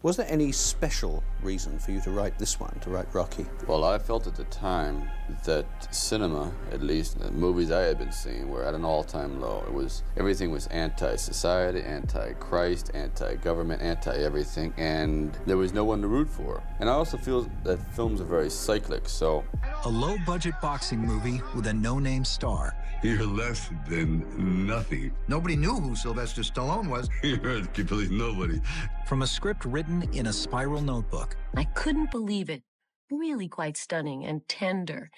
Was there any special reason for you to write this one, to write Rocky? Well, I felt at the time that cinema, at least the movies I had been seeing, were at an all-time low. Everything was anti-society, anti-Christ, anti-government, anti-everything, and there was no one to root for. And I also feel that films are very cyclic, so... A low-budget boxing movie with a no-name star. You're less than nothing. Nobody knew who Sylvester Stallone was. You're completely nobody. From a script written in a spiral notebook. I couldn't believe it. Really quite stunning and tender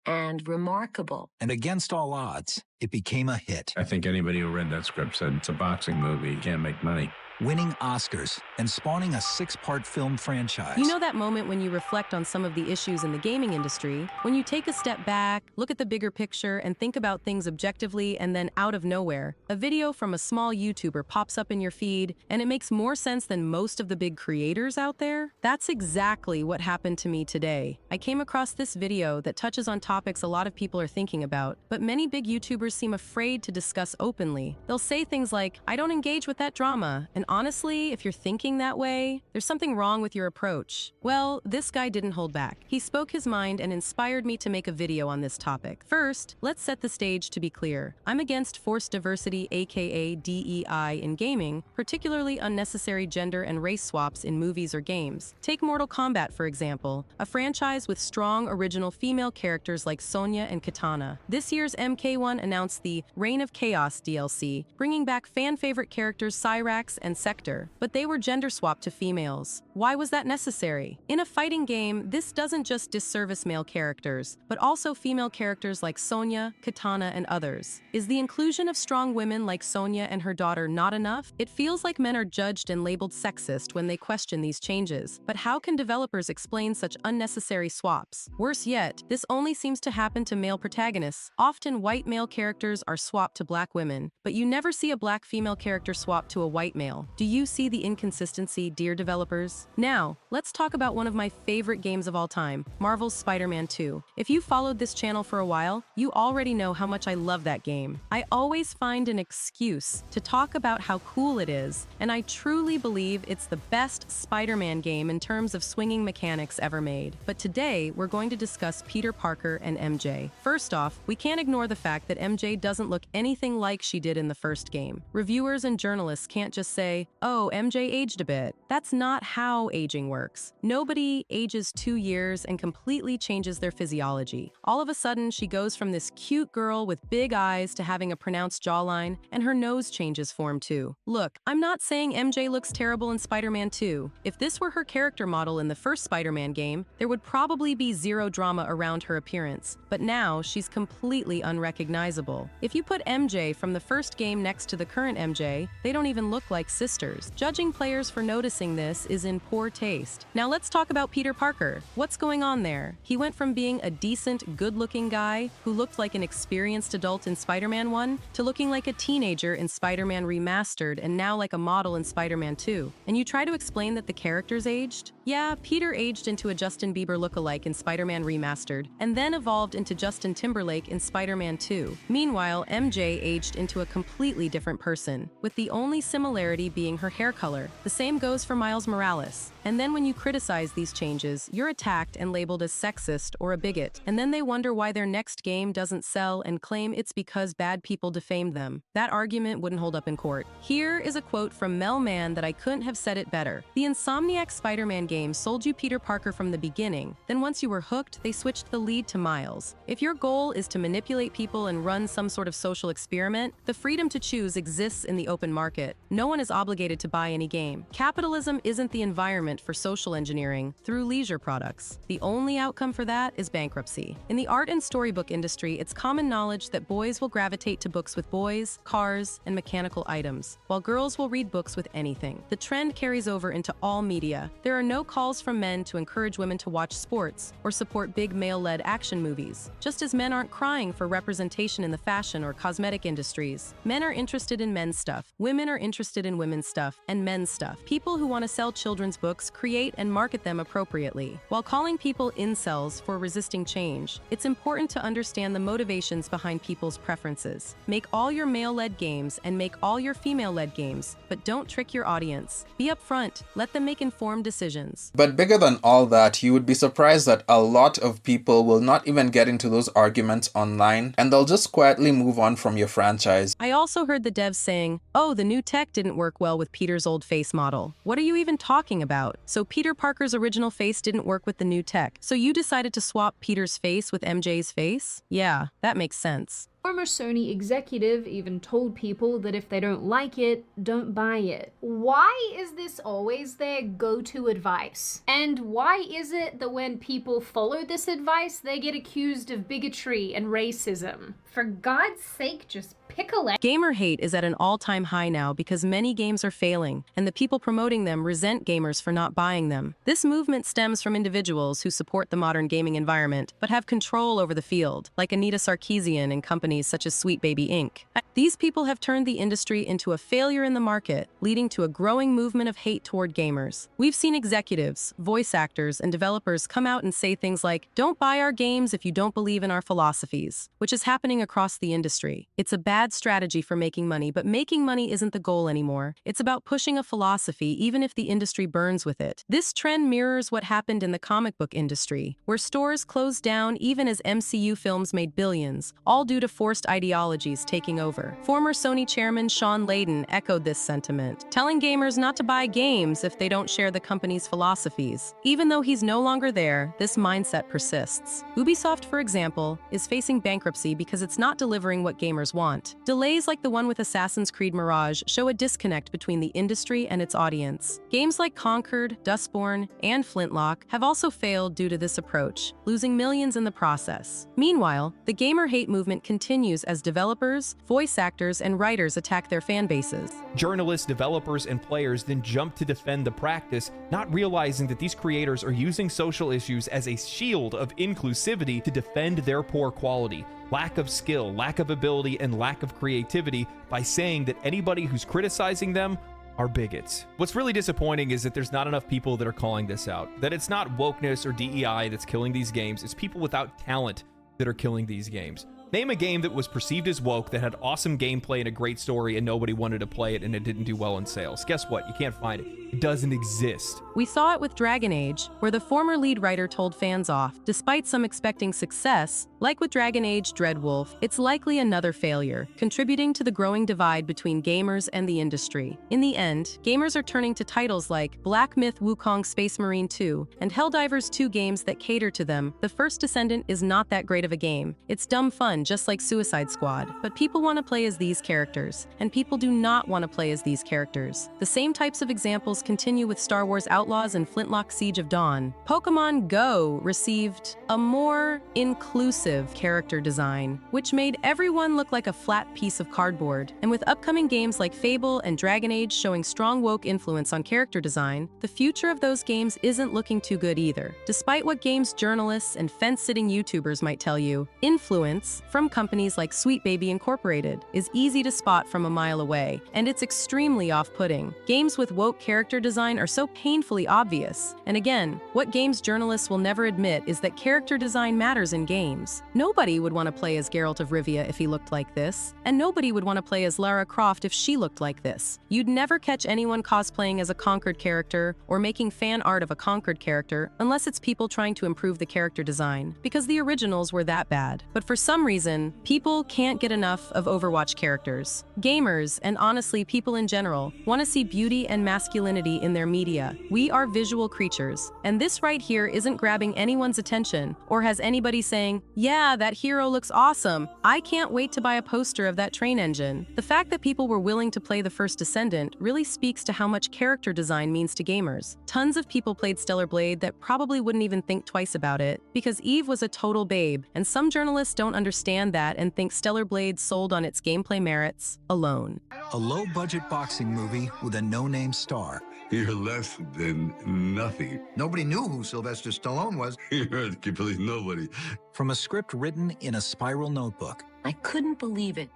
and remarkable. And against all odds, it became a hit. I think anybody who read that script said it's a boxing movie, you can't make money. Winning Oscars and spawning a 6-part film franchise. You know that moment when you reflect on some of the issues in the gaming industry, when you take a step back, look at the bigger picture, and think about things objectively, and then out of nowhere, a video from a small YouTuber pops up in your feed, and it makes more sense than most of the big creators out there? That's exactly what happened to me today. I came across this video that touches on topics a lot of people are thinking about, but many big YouTubers seem afraid to discuss openly. They'll say things like, "I don't engage with that drama," and honestly, if you're thinking that way, there's something wrong with your approach. Well, this guy didn't hold back. He spoke his mind and inspired me to make a video on this topic. First, let's set the stage to be clear. I'm against forced diversity, aka DEI, in gaming, particularly unnecessary gender and race swaps in movies or games. Take Mortal Kombat, for example, a franchise with strong original female characters like Sonya and Katana. This year's MK1 announced the Reign of Chaos DLC, bringing back fan-favorite characters Cyrax and Sector, but they were gender swapped to females. Why was that necessary? In a fighting game, this doesn't just disservice male characters, but also female characters like Sonya, Katana, and others. Is the inclusion of strong women like Sonya and her daughter not enough? It feels like men are judged and labeled sexist when they question these changes, but how can developers explain such unnecessary swaps? Worse yet, this only seems to happen to male protagonists. Often white male characters are swapped to black women, but you never see a black female character swapped to a white male. Do you see the inconsistency, dear developers? Now, let's talk about one of my favorite games of all time, Marvel's Spider-Man 2. If you followed this channel for a while, you already know how much I love that game. I always find an excuse to talk about how cool it is, and I truly believe it's the best Spider-Man game in terms of swinging mechanics ever made. But today, we're going to discuss Peter Parker and MJ. First off, we can't ignore the fact that MJ doesn't look anything like she did in the first game. Reviewers and journalists can't just say, "Oh, MJ aged a bit." That's not how aging works. Nobody ages 2 years and completely changes their physiology. All of a sudden, she goes from this cute girl with big eyes to having a pronounced jawline, and her nose changes form too. Look, I'm not saying MJ looks terrible in Spider-Man 2. If this were her character model in the first Spider-Man game, there would probably be zero drama around her appearance. But now, she's completely unrecognizable. If you put MJ from the first game next to the current MJ, they don't even look like sisters. Judging players for noticing this is in poor taste. Now let's talk about Peter Parker. What's going on there? He went from being a decent, good-looking guy who looked like an experienced adult in Spider-Man 1 to looking like a teenager in Spider-Man Remastered and now like a model in Spider-Man 2. And you try to explain that the characters aged? Yeah, Peter aged into a Justin Bieber lookalike in Spider-Man Remastered and then evolved into Justin Timberlake in Spider-Man 2. Meanwhile, MJ aged into a completely different person, with the only similarity being her hair color. The same goes for Miles Morales. And then when you criticize these changes, you're attacked and labeled as sexist or a bigot. And then they wonder why their next game doesn't sell and claim it's because bad people defamed them. That argument wouldn't hold up in court. Here is a quote from Mel Mann that I couldn't have said it better. "The Insomniac Spider-Man game sold you Peter Parker from the beginning. Then once you were hooked, they switched the lead to Miles. If your goal is to manipulate people and run some sort of social experiment, the freedom to choose exists in the open market. No one is obligated to buy any game. Capitalism isn't the environment for social engineering through leisure products. The only outcome for that is bankruptcy. In the art and storybook industry, it's common knowledge that boys will gravitate to books with boys, cars, and mechanical items, while girls will read books with anything. The trend carries over into all media. There are no calls from men to encourage women to watch sports or support big male-led action movies. Just as men aren't crying for representation in the fashion or cosmetic industries, men are interested in men's stuff, women are interested in women's stuff, and men's stuff. People who want to sell children's books create and market them appropriately. While calling people incels for resisting change, it's important to understand the motivations behind people's preferences. Make all your male-led games and make all your female-led games, but don't trick your audience. Be upfront, let them make informed decisions. But bigger than all that, you would be surprised that a lot of people will not even get into those arguments online, and they'll just quietly move on from your franchise. I also heard the devs saying, "Oh, the new tech didn't work well with Peter's old face model." What are you even talking about? So Peter Parker's original face didn't work with the new tech. So you decided to swap Peter's face with MJ's face? Yeah, that makes sense. Former Sony executive even told people that if they don't like it, don't buy it. Why is this always their go-to advice? And why is it that when people follow this advice, they get accused of bigotry and racism? For God's sake, just pick a lane. Gamer hate is at an all-time high now because many games are failing, and the people promoting them resent gamers for not buying them. This movement stems from individuals who support the modern gaming environment, but have control over the field, like Anita Sarkeesian and companies such as Sweet Baby Inc. These people have turned the industry into a failure in the market, leading to a growing movement of hate toward gamers. We've seen executives, voice actors, and developers come out and say things like, "Don't buy our games if you don't believe in our philosophies," which is happening across the industry. It's a bad strategy for making money, but making money isn't the goal anymore. It's about pushing a philosophy even if the industry burns with it. This trend mirrors what happened in the comic book industry, where stores closed down even as MCU films made billions, all due to forced ideologies taking over. Former Sony chairman Sean Layden echoed this sentiment, telling gamers not to buy games if they don't share the company's philosophies. Even though he's no longer there, this mindset persists. Ubisoft, for example, is facing bankruptcy because it's not delivering what gamers want. Delays like the one with Assassin's Creed Mirage show a disconnect between the industry and its audience. Games like Conquered, Dustborn, and Flintlock have also failed due to this approach, losing millions in the process. Meanwhile, the gamer hate movement continues as developers, voice actors, and writers attack their fan bases. Journalists, developers, and players then jump to defend the practice, not realizing that these creators are using social issues as a shield of inclusivity to defend their poor quality, lack of skill, lack of ability, and lack of creativity by saying that anybody who's criticizing them are bigots. What's really disappointing is that there's not enough people that are calling this out, that it's not wokeness or DEI that's killing these games, it's people without talent that are killing these games. Name a game that was perceived as woke, that had awesome gameplay and a great story, and nobody wanted to play it and it didn't do well in sales. Guess what? You can't find it. It doesn't exist. We saw it with Dragon Age, where the former lead writer told fans off, despite some expecting success. Like with Dragon Age Dreadwolf, it's likely another failure, contributing to the growing divide between gamers and the industry. In the end, gamers are turning to titles like Black Myth Wukong Space Marine 2 and Helldivers 2 games that cater to them. The First Descendant is not that great of a game. It's dumb fun, just like Suicide Squad. But people want to play as these characters, and people do not want to play as these characters. The same types of examples continue with Star Wars Outlaws and Flintlock Siege of Dawn. Pokemon Go received a more inclusive character design, which made everyone look like a flat piece of cardboard. And with upcoming games like Fable and Dragon Age showing strong woke influence on character design, the future of those games isn't looking too good either. Despite what games journalists and fence-sitting YouTubers might tell you, influence from companies like Sweet Baby Incorporated is easy to spot from a mile away, and it's extremely off-putting. Games with woke character design are so painfully obvious. And again, what games journalists will never admit is that character design matters in games. Nobody would want to play as Geralt of Rivia if he looked like this, and nobody would want to play as Lara Croft if she looked like this. You'd never catch anyone cosplaying as a Conquered character or making fan art of a Conquered character unless it's people trying to improve the character design, because the originals were that bad. But for some reason, people can't get enough of Overwatch characters. Gamers, and honestly people in general, want to see beauty and masculinity in their media. We are visual creatures, and this right here isn't grabbing anyone's attention or has anybody saying, "Yeah, that hero looks awesome. I can't wait to buy a poster of that train engine." The fact that people were willing to play the First Descendant really speaks to how much character design means to gamers. Tons of people played Stellar Blade that probably wouldn't even think twice about it, because Eve was a total babe, and some journalists don't understand that and think Stellar Blade sold on its gameplay merits alone. A low-budget boxing movie with a no-name star You're less than nothing. Nobody knew who Sylvester Stallone was. You're completely nobody. From a script written in a spiral notebook. I couldn't believe it.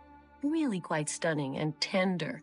Really quite stunning and tender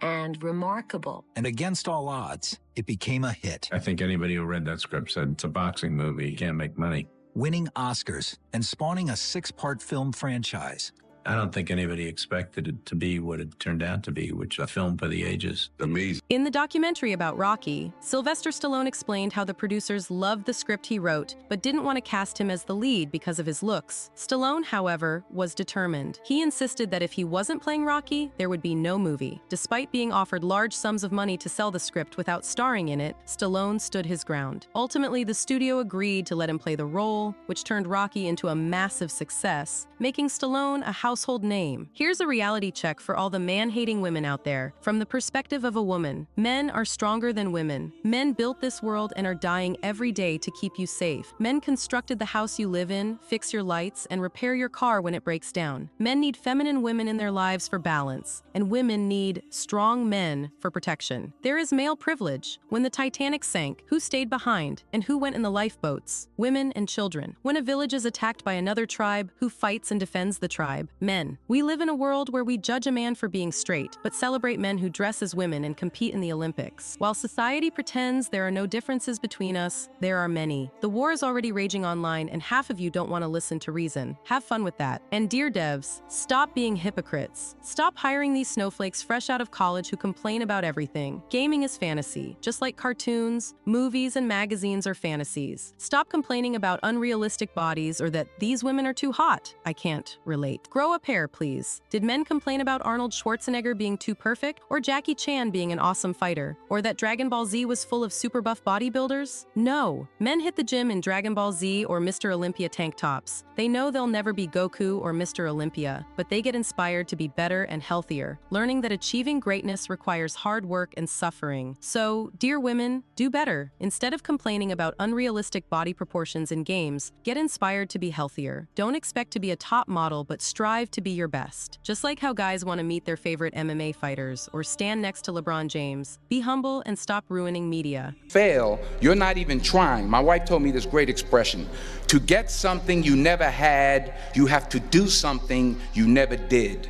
and remarkable. And against all odds, it became a hit. I think anybody who read that script said it's a boxing movie. You can't make money. Winning Oscars and spawning a 6-part film franchise. I don't think anybody expected it to be what it turned out to be, which is a film for the ages. Amazing. In the documentary about Rocky, Sylvester Stallone explained how the producers loved the script he wrote, but didn't want to cast him as the lead because of his looks. Stallone, however, was determined. He insisted that if he wasn't playing Rocky, there would be no movie. Despite being offered large sums of money to sell the script without starring in it, Stallone stood his ground. Ultimately, the studio agreed to let him play the role, which turned Rocky into a massive success, making Stallone a household name. Here's a reality check for all the man-hating women out there. From the perspective of a woman, men are stronger than women. Men built this world and are dying every day to keep you safe. Men constructed the house you live in, fix your lights, and repair your car when it breaks down. Men need feminine women in their lives for balance, and women need strong men for protection. There is male privilege. When the Titanic sank, who stayed behind, and who went in the lifeboats? Women and children. When a village is attacked by another tribe, who fights and defends the tribe? Men. We live in a world where we judge a man for being straight, but celebrate men who dress as women and compete in the Olympics. While society pretends there are no differences between us, there are many. The war is already raging online, and half of you don't want to listen to reason. Have fun with that. And dear devs, stop being hypocrites. Stop hiring these snowflakes fresh out of college who complain about everything. Gaming is fantasy, just like cartoons, movies, and magazines are fantasies. Stop complaining about unrealistic bodies or that these women are too hot. I can't relate. Grow a pair, please. Did men complain about Arnold Schwarzenegger being too perfect, or Jackie Chan being an awesome fighter, or that Dragon Ball Z was full of super buff bodybuilders? No. Men hit the gym in Dragon Ball Z or Mr. Olympia tank tops. They know they'll never be Goku or Mr. Olympia, but they get inspired to be better and healthier, learning that achieving greatness requires hard work and suffering. So, dear women, do better. Instead of complaining about unrealistic body proportions in games, get inspired to be healthier. Don't expect to be a top model, but strive to be your best. Just like how guys want to meet their favorite MMA fighters or stand next to LeBron James, be humble and stop ruining media. Fail, you're not even trying. My wife told me this great expression. To get something you never had, you have to do something you never did.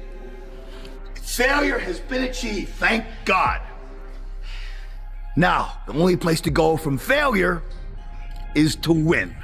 Failure has been achieved, thank God. Now, the only place to go from failure is to win.